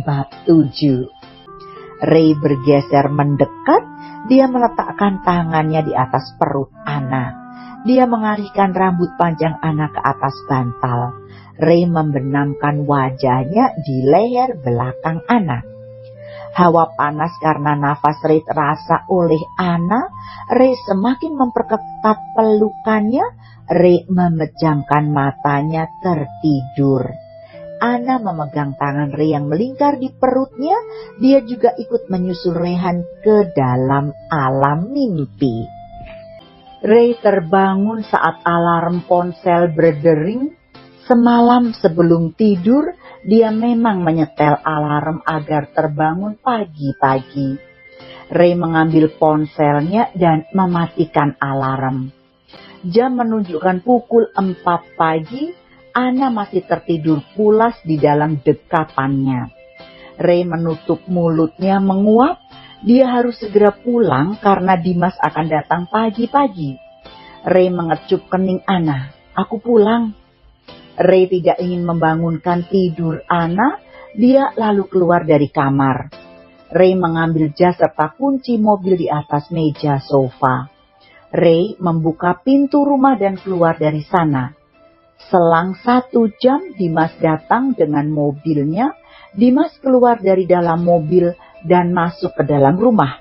Bab 7. Ray bergeser mendekat, dia meletakkan tangannya di atas perut Anna. Dia mengalihkan rambut panjang Anna ke atas bantal. Ray membenamkan wajahnya di leher belakang Anna. Hawa panas karena nafas Ray terasa oleh Anna. Ray semakin memperketat pelukannya. Ray memejamkan matanya tertidur. Anna memegang tangan Ray yang melingkar di perutnya. Dia juga ikut menyusul Rehan ke dalam alam mimpi. Ray terbangun saat alarm ponsel berdering. Semalam sebelum tidur, dia memang menyetel alarm agar terbangun pagi-pagi. Ray mengambil ponselnya dan mematikan alarm. Jam menunjukkan pukul 4 pagi. Anna masih tertidur pulas di dalam dekapannya. Ray menutup mulutnya menguap. Dia harus segera pulang karena Dimas akan datang pagi-pagi. Ray mengecup kening Anna. "Aku pulang." Ray tidak ingin membangunkan tidur Anna. Dia lalu keluar dari kamar. Ray mengambil jas serta kunci mobil di atas meja sofa. Ray membuka pintu rumah dan keluar dari sana. Selang 1 jam Dimas datang dengan mobilnya. Dimas keluar dari dalam mobil dan masuk ke dalam rumah.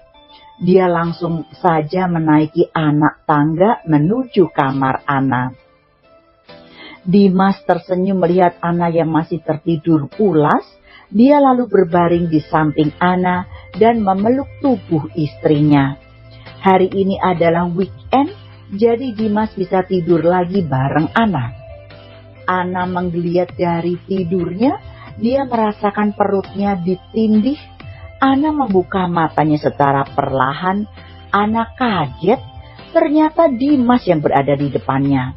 Dia langsung saja menaiki anak tangga menuju kamar Anna. Dimas tersenyum melihat Anna yang masih tertidur pulas. Dia lalu berbaring di samping Anna dan memeluk tubuh istrinya. Hari ini adalah weekend, jadi Dimas bisa tidur lagi bareng Anna. Anna menggeliat dari tidurnya. Dia merasakan perutnya ditindih. Anna membuka matanya secara perlahan. Anna kaget. Ternyata Dimas yang berada di depannya.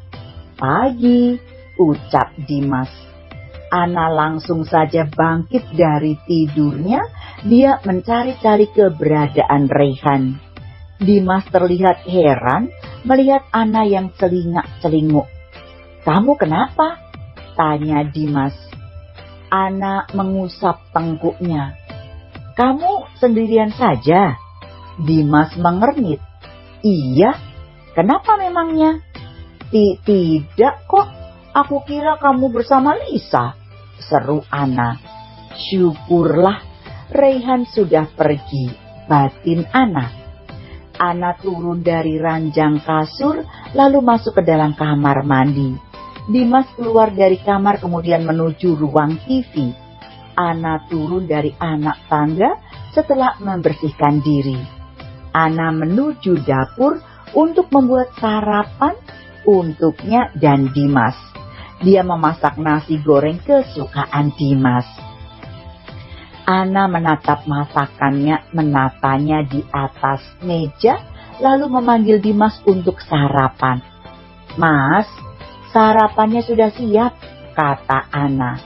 "Pagi," ucap Dimas. Anna langsung saja bangkit dari tidurnya. Dia mencari-cari keberadaan Rehan. Dimas terlihat heran melihat Anna yang celingak-celinguk. "Kamu kenapa?" tanya Dimas. Anna mengusap tengkuknya. "Kamu sendirian saja?" Dimas mengernyit. "Iya, kenapa memangnya?" Tidak kok, aku kira kamu bersama Lisa," seru Anna. "Syukurlah, Rehan sudah pergi," batin Anna. Anna turun dari ranjang kasur lalu masuk ke dalam kamar mandi. Dimas keluar dari kamar kemudian menuju ruang TV. Anna turun dari anak tangga setelah membersihkan diri. Anna menuju dapur untuk membuat sarapan untuknya dan Dimas. Dia memasak nasi goreng kesukaan Dimas. Anna menatap masakannya, menatanya di atas meja, lalu memanggil Dimas untuk sarapan. "Mas, sarapannya sudah siap," kata Anna.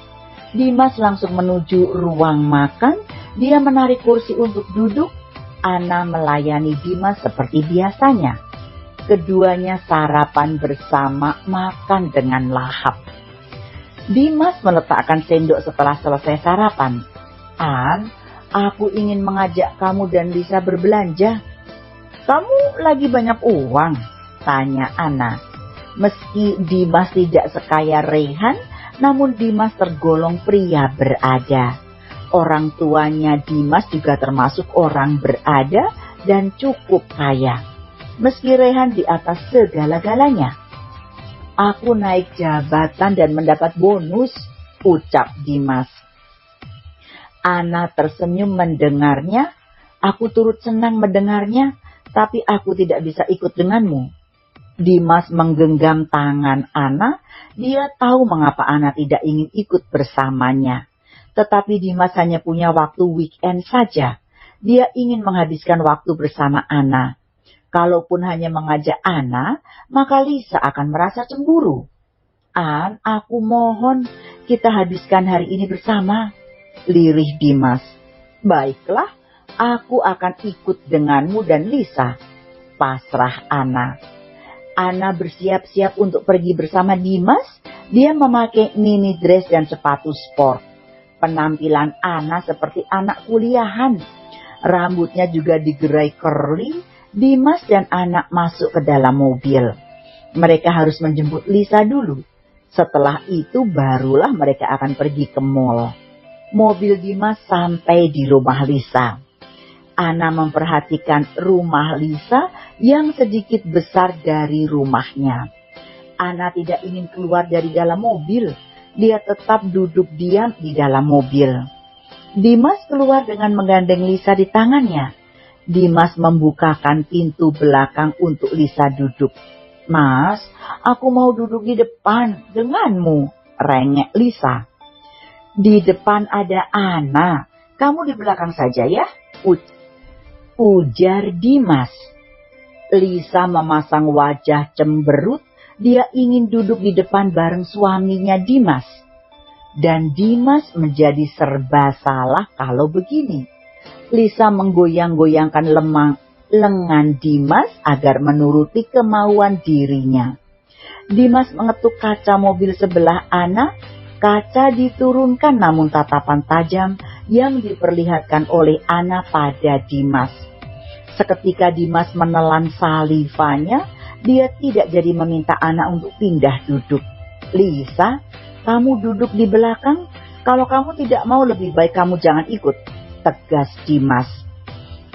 Dimas langsung menuju ruang makan. Dia menarik kursi untuk duduk. Anna melayani Dimas seperti biasanya. Keduanya sarapan bersama, makan dengan lahap. Dimas meletakkan sendok setelah selesai sarapan. "An, aku ingin mengajak kamu dan Lisa berbelanja." "Kamu lagi banyak uang?" tanya Anna. Meski Dimas tidak sekaya Rehan, namun Dimas tergolong pria berada. Orang tuanya Dimas juga termasuk orang berada dan cukup kaya. Meski Rehan di atas segala-galanya. "Aku naik jabatan dan mendapat bonus," ucap Dimas. Anna tersenyum mendengarnya. "Aku turut senang mendengarnya, tapi aku tidak bisa ikut denganmu." Dimas menggenggam tangan Anna. Dia tahu mengapa Anna tidak ingin ikut bersamanya. Tetapi Dimas hanya punya waktu weekend saja. Dia ingin menghabiskan waktu bersama Anna. Kalaupun hanya mengajak Anna, maka Lisa akan merasa cemburu. "An, aku mohon kita habiskan hari ini bersama," lirih Dimas. "Baiklah, aku akan ikut denganmu dan Lisa," pasrah Anna. Anna bersiap-siap untuk pergi bersama Dimas. Dia memakai mini dress dan sepatu sport. Penampilan Ana seperti anak kuliahan. Rambutnya juga digerai curly. Dimas dan Ana masuk ke dalam mobil. Mereka harus menjemput Lisa dulu. Setelah itu barulah mereka akan pergi ke mall. Mobil Dimas sampai di rumah Lisa. Ana memperhatikan rumah Lisa yang sedikit besar dari rumahnya. Ana tidak ingin keluar dari dalam mobil. Dia tetap duduk diam di dalam mobil. Dimas keluar dengan menggandeng Lisa di tangannya. Dimas membukakan pintu belakang untuk Lisa duduk. "Mas, aku mau duduk di depan denganmu," rengek Lisa. "Di depan ada Ana, kamu di belakang saja ya," ujar Dimas. Lisa memasang wajah cemberut. Dia ingin duduk di depan bareng suaminya Dimas. Dan Dimas menjadi serba salah kalau begini. Lisa menggoyang-goyangkan lengan Dimas agar menuruti kemauan dirinya. Dimas mengetuk kaca mobil sebelah Ana. Kaca diturunkan namun tatapan tajam yang diperlihatkan oleh Ana pada Dimas. Seketika Dimas menelan salivanya. Dia tidak jadi meminta Ana untuk pindah duduk. "Lisa, kamu duduk di belakang. Kalau kamu tidak mau, lebih baik kamu jangan ikut," tegas Dimas.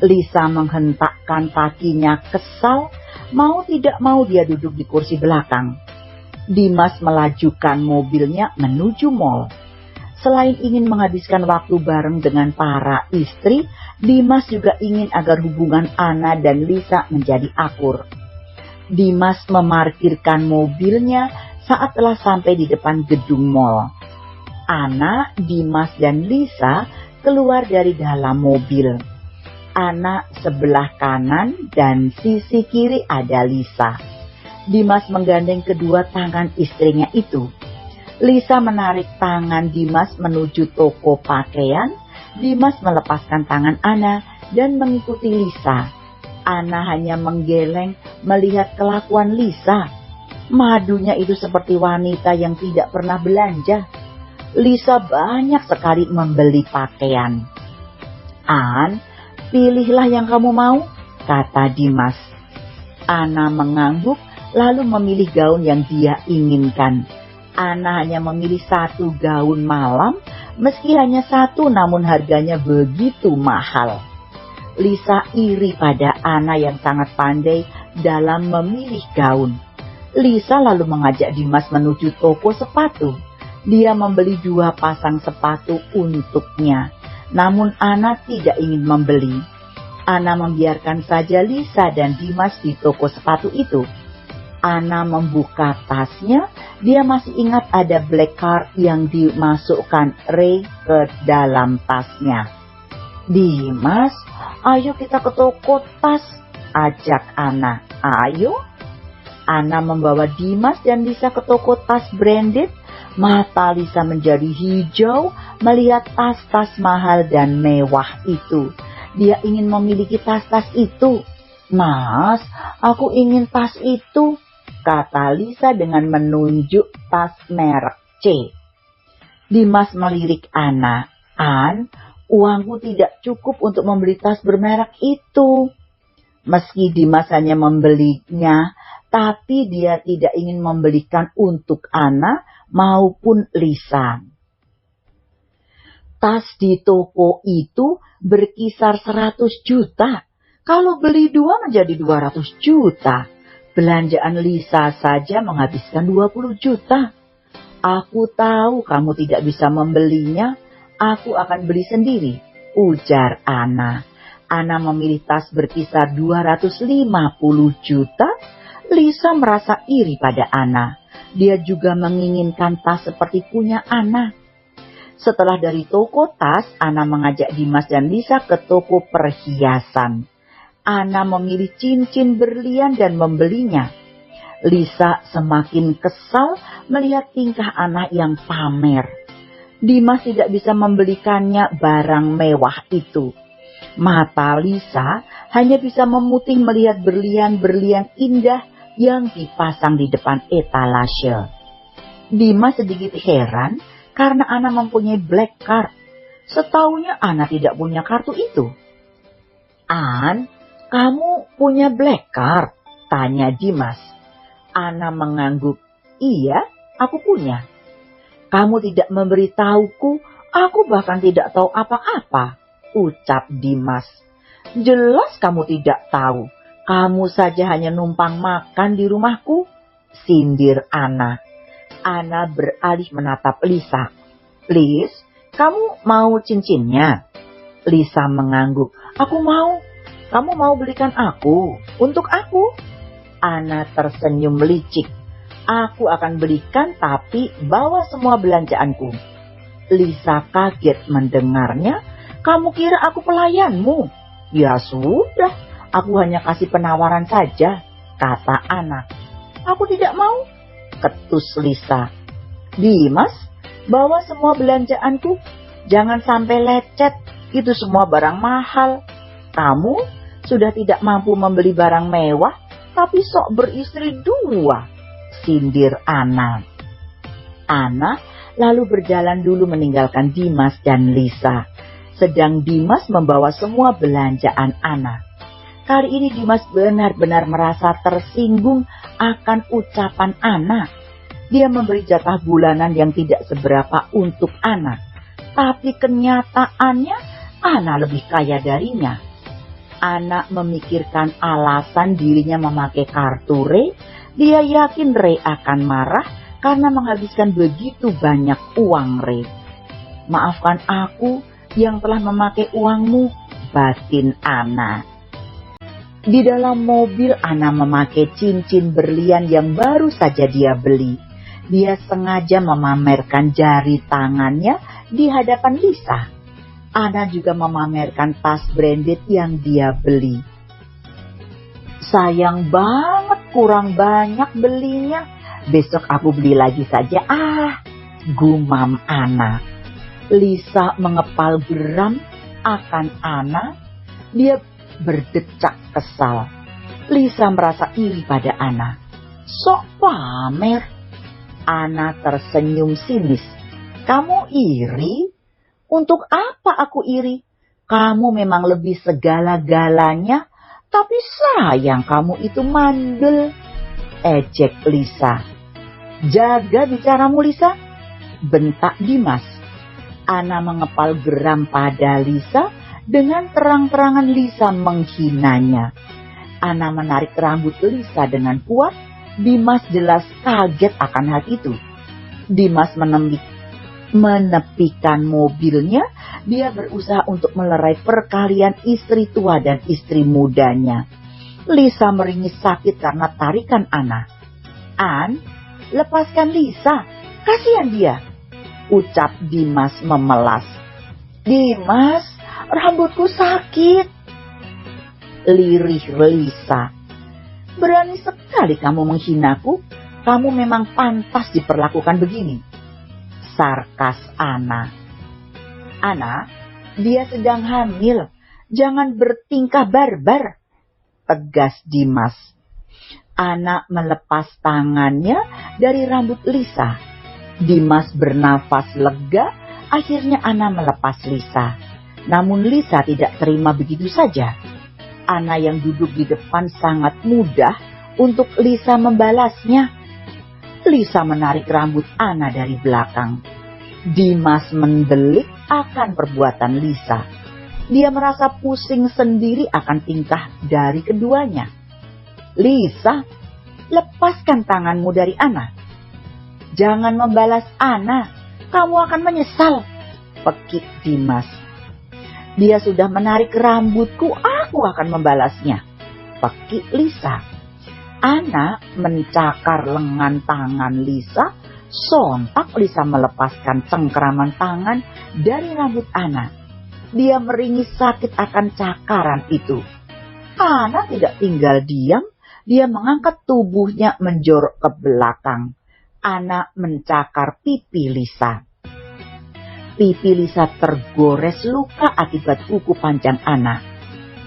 Lisa menghentakkan kakinya kesal. Mau tidak mau dia duduk di kursi belakang. Dimas melajukan mobilnya menuju mall. Selain ingin menghabiskan waktu bareng dengan para istri, Dimas juga ingin agar hubungan Ana dan Lisa menjadi akur. Dimas memarkirkan mobilnya saat telah sampai di depan gedung mall. Ana, Dimas, dan Lisa keluar dari dalam mobil. Ana sebelah kanan dan sisi kiri ada Lisa. Dimas menggandeng kedua tangan istrinya itu. Lisa menarik tangan Dimas menuju toko pakaian. Dimas melepaskan tangan Ana dan mengikuti Lisa. Ana hanya menggeleng melihat kelakuan Lisa. Madunya itu seperti wanita yang tidak pernah belanja. Lisa banyak sekali membeli pakaian. "An, pilihlah yang kamu mau," kata Dimas. Ana mengangguk lalu memilih gaun yang dia inginkan. Ana hanya memilih satu gaun malam, meski hanya satu namun harganya begitu mahal. Lisa iri pada Ana yang sangat pandai dalam memilih gaun. Lisa lalu mengajak Dimas menuju toko sepatu. Dia membeli 2 pasang sepatu untuknya. Namun Ana tidak ingin membeli. Ana membiarkan saja Lisa dan Dimas di toko sepatu itu. Ana membuka tasnya. Dia masih ingat ada black card yang dimasukkan Ray ke dalam tasnya. "Dimas, ayo kita ke toko tas," ajak Ana. "Ayo." Ana membawa Dimas dan Lisa ke toko tas branded. Mata Lisa menjadi hijau melihat tas-tas mahal dan mewah itu. Dia ingin memiliki tas-tas itu. "Mas, aku ingin tas itu," kata Lisa dengan menunjuk tas merek C. Dimas melirik Ana. "An, uangku tidak cukup untuk membeli tas bermerek itu." Meski Dimas hanya membelinya, tapi dia tidak ingin membelikan untuk Ana maupun Lisa. Tas di toko itu berkisar 100 juta. Kalau beli 2 menjadi 200 juta. Belanjaan Lisa saja menghabiskan 20 juta. "Aku tahu kamu tidak bisa membelinya. Aku akan beli sendiri," ujar Ana. Ana memilih tas berkisar 250 juta. Lisa merasa iri pada Ana. Dia juga menginginkan tas seperti punya Ana. Setelah dari toko tas, Ana mengajak Dimas dan Lisa ke toko perhiasan. Ana memilih cincin berlian dan membelinya. Lisa semakin kesal melihat tingkah Ana yang pamer. Dimas tidak bisa membelikannya barang mewah itu. Mata Lisa hanya bisa memutih melihat berlian-berlian indah yang dipasang di depan etalase. Dimas sedikit heran karena Ana mempunyai black card. Setaunya Ana tidak punya kartu itu. An, kamu punya black card? Tanya Dimas. Ana mengangguk. Iya, aku punya. Kamu tidak memberitahuku, aku bahkan tidak tahu apa-apa, ucap Dimas. Jelas kamu tidak tahu. Kamu saja hanya numpang makan di rumahku, sindir Ana. Ana beralih menatap Lisa. Please, kamu mau cincinnya? Lisa mengangguk. Aku mau. Kamu mau belikan aku? Untuk aku? Ana tersenyum licik. Aku akan belikan, tapi bawa semua belanjaanku. Lisa kaget mendengarnya. Kamu kira aku pelayanmu? Ya sudah, aku hanya kasih penawaran saja, kata Ana. Aku tidak mau, ketus Lisa. Dimas, bawa semua belanjaanku. Jangan sampai lecet, itu semua barang mahal. Kamu sudah tidak mampu membeli barang mewah, tapi sok beristri 2, sindir Ana. Ana lalu berjalan dulu meninggalkan Dimas dan Lisa. Sedang Dimas membawa semua belanjaan Ana. Kali ini Dimas benar-benar merasa tersinggung akan ucapan Ana. Dia memberi jatah bulanan yang tidak seberapa untuk Ana. Tapi kenyataannya Ana lebih kaya darinya. Ana memikirkan alasan dirinya memakai kartu Ray. Dia yakin Ray akan marah karena menghabiskan begitu banyak uang Ray. Maafkan aku yang telah memakai uangmu, batin Ana. Di dalam mobil Ana memakai cincin berlian yang baru saja dia beli. Dia sengaja memamerkan jari tangannya di hadapan Lisa. Ana juga memamerkan tas branded yang dia beli. Sayang banget kurang banyak belinya. Besok aku beli lagi saja. Gumam Ana. Lisa mengepal geram akan Ana. Dia berdecak kesal. Lisa merasa iri pada Ana. Sok pamer. Ana tersenyum sinis. Kamu iri? Untuk apa aku iri? Kamu memang lebih segala-galanya. Tapi sayang kamu itu mandel. Ejek Lisa. Jaga bicaramu Lisa, bentak Dimas. Ana mengepal geram pada Lisa. Dengan terang-terangan Lisa menghinanya. Ana menarik rambut Lisa dengan kuat. Dimas jelas kaget akan hal itu. Dimas menepikan mobilnya. Dia berusaha untuk melerai perkalian istri tua dan istri mudanya. Lisa meringis sakit karena tarikan Ana. An, lepaskan Lisa, kasihan dia, ucap Dimas memelas. Dimas, rambutku sakit, lirih Lisa. Berani sekali kamu menghinaku. Kamu memang pantas diperlakukan begini, sarkas Ana. Ana, dia sedang hamil. Jangan bertingkah barbar, tegas Dimas. Ana melepas tangannya dari rambut Lisa. Dimas bernafas lega. Akhirnya Ana melepas Lisa. Namun Lisa tidak terima begitu saja. Ana yang duduk di depan sangat mudah untuk Lisa membalasnya. Lisa menarik rambut Ana dari belakang. Dimas mendelik akan perbuatan Lisa. Dia merasa pusing sendiri akan tingkah dari keduanya. Lisa, lepaskan tanganmu dari Ana. Jangan membalas Ana, kamu akan menyesal, pekik Dimas. Dia sudah menarik rambutku, aku akan membalasnya, pekik Lisa. Ana mencakar lengan tangan Lisa. Sontak Lisa melepaskan cengkeraman tangan dari rambut Ana. Dia meringis sakit akan cakaran itu. Ana tidak tinggal diam. Dia mengangkat tubuhnya menjorok ke belakang. Ana mencakar pipi Lisa. Pipi Lisa tergores luka akibat kuku panjang Ana.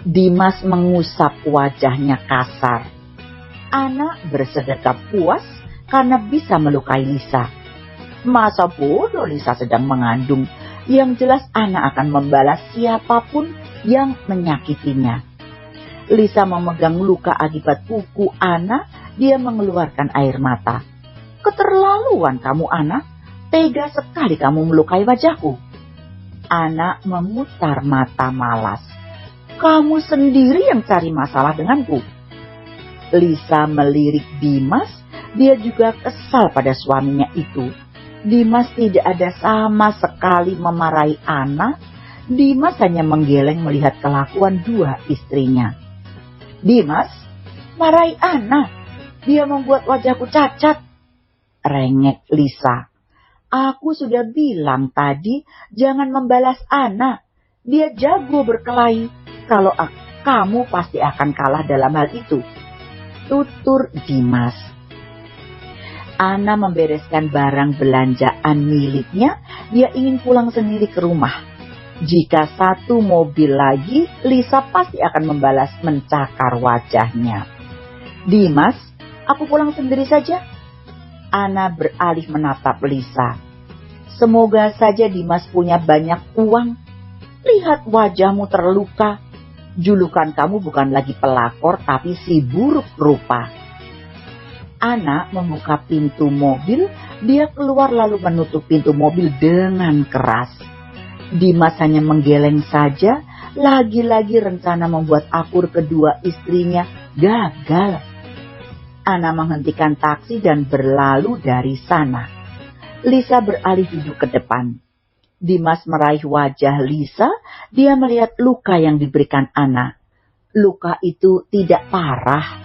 Dimas mengusap wajahnya kasar. Ana bersedekap puas karena bisa melukai Lisa. Masa bodoh Lisa sedang mengandung. Yang jelas Anna akan membalas siapapun yang menyakitinya. Lisa memegang luka akibat kuku Anna. Dia mengeluarkan air mata. Keterlaluan kamu, Anna. Tega sekali kamu melukai wajahku. Anna memutar mata malas. Kamu sendiri yang cari masalah denganku. Lisa melirik Dimas. Dia juga kesal pada suaminya itu. Dimas tidak ada sama sekali memarahi Anna. Dimas hanya menggeleng melihat kelakuan dua istrinya. Dimas, marahi Anna. Dia membuat wajahku cacat. Rengek Lisa. Aku sudah bilang tadi jangan membalas Anna. Dia jago berkelahi. Kalau kamu pasti akan kalah dalam hal itu. Tutur Dimas. Anna membereskan barang belanjaan miliknya. Dia ingin pulang sendiri ke rumah. Jika satu mobil lagi, Lisa pasti akan membalas mencakar wajahnya. Dimas, aku pulang sendiri saja. Anna beralih menatap Lisa. Semoga saja Dimas punya banyak uang. Lihat wajahmu terluka. Julukan kamu bukan lagi pelakor tapi si buruk rupa. Anna membuka pintu mobil. Dia keluar lalu menutup pintu mobil dengan keras. Dimas hanya menggeleng saja. Lagi-lagi rencana membuat akur kedua istrinya gagal. Anna menghentikan taksi dan berlalu dari sana. Lisa beralih duduk ke depan. Dimas meraih wajah Lisa. Dia melihat luka yang diberikan Anna. Luka itu tidak parah.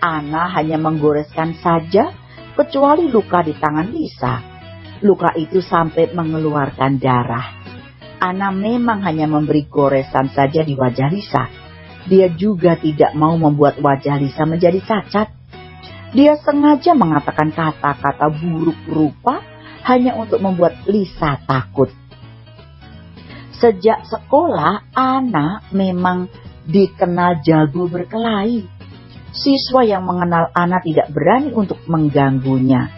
Anna hanya menggoreskan saja, kecuali luka di tangan Lisa. Luka itu sampai mengeluarkan darah. Anna memang hanya memberi goresan saja di wajah Lisa. Dia juga tidak mau membuat wajah Lisa menjadi cacat. Dia sengaja mengatakan kata-kata buruk rupa hanya untuk membuat Lisa takut. Sejak sekolah, Anna memang dikenal jago berkelahi. Siswa yang mengenal Anna tidak berani untuk mengganggunya.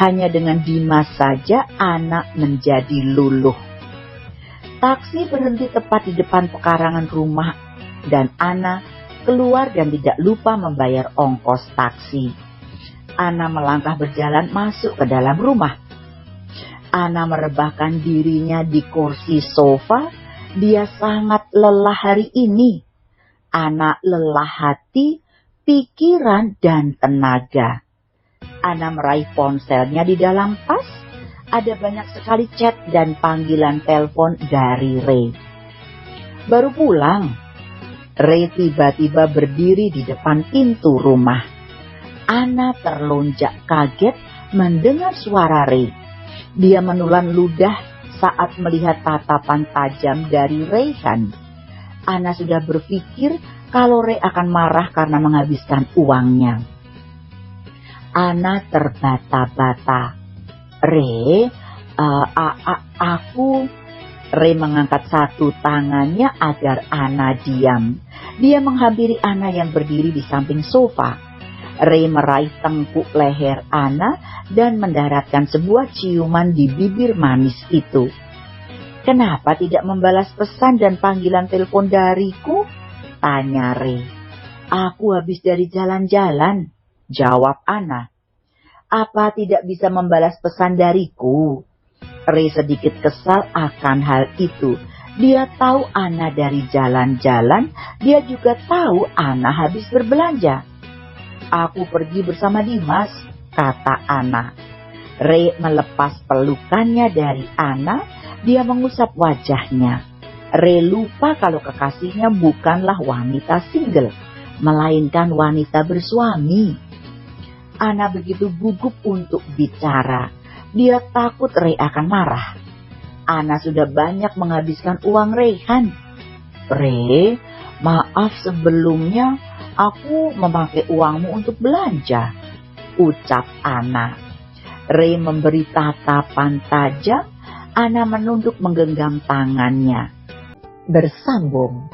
Hanya dengan Dimas saja Anna menjadi luluh. Taksi berhenti tepat di depan pekarangan rumah dan Anna keluar dan tidak lupa membayar ongkos taksi. Anna melangkah berjalan masuk ke dalam rumah. Anna merebahkan dirinya di kursi sofa. Dia sangat lelah hari ini. Anna lelah hati, pikiran, dan tenaga. Anna meraih ponselnya di dalam tas. Ada banyak sekali chat dan panggilan telepon dari Ray. Baru pulang. Ray tiba-tiba berdiri di depan pintu rumah. Anna terlonjak kaget mendengar suara Ray. Dia menelan ludah saat melihat tatapan tajam dari Rayhan. Anna sudah berpikir kalau Ray akan marah karena menghabiskan uangnya. Anna terbata-bata. Ray, Ray mengangkat satu tangannya agar Anna diam. Dia menghampiri Anna yang berdiri di samping sofa. Ray meraih tengkuk leher Anna dan mendaratkan sebuah ciuman di bibir manis itu. Kenapa tidak membalas pesan dan panggilan telepon dariku? Tanya Ray. Aku habis dari jalan-jalan, jawab Anna. Apa tidak bisa membalas pesan dariku? Ray sedikit kesal akan hal itu. Dia tahu Anna dari jalan-jalan, dia juga tahu Anna habis berbelanja. Aku pergi bersama Dimas, kata Anna. Ray melepas pelukannya dari Anna. Dia mengusap wajahnya. Ray lupa kalau kekasihnya bukanlah wanita single, melainkan wanita bersuami. Anna begitu gugup untuk bicara. Dia takut Ray akan marah. Anna sudah banyak menghabiskan uang Rayhan. Ray, maaf sebelumnya aku memakai uangmu untuk belanja, ucap Anna. Ray memberi tatapan tajam. Anna menunduk menggenggam tangannya. Bersambung.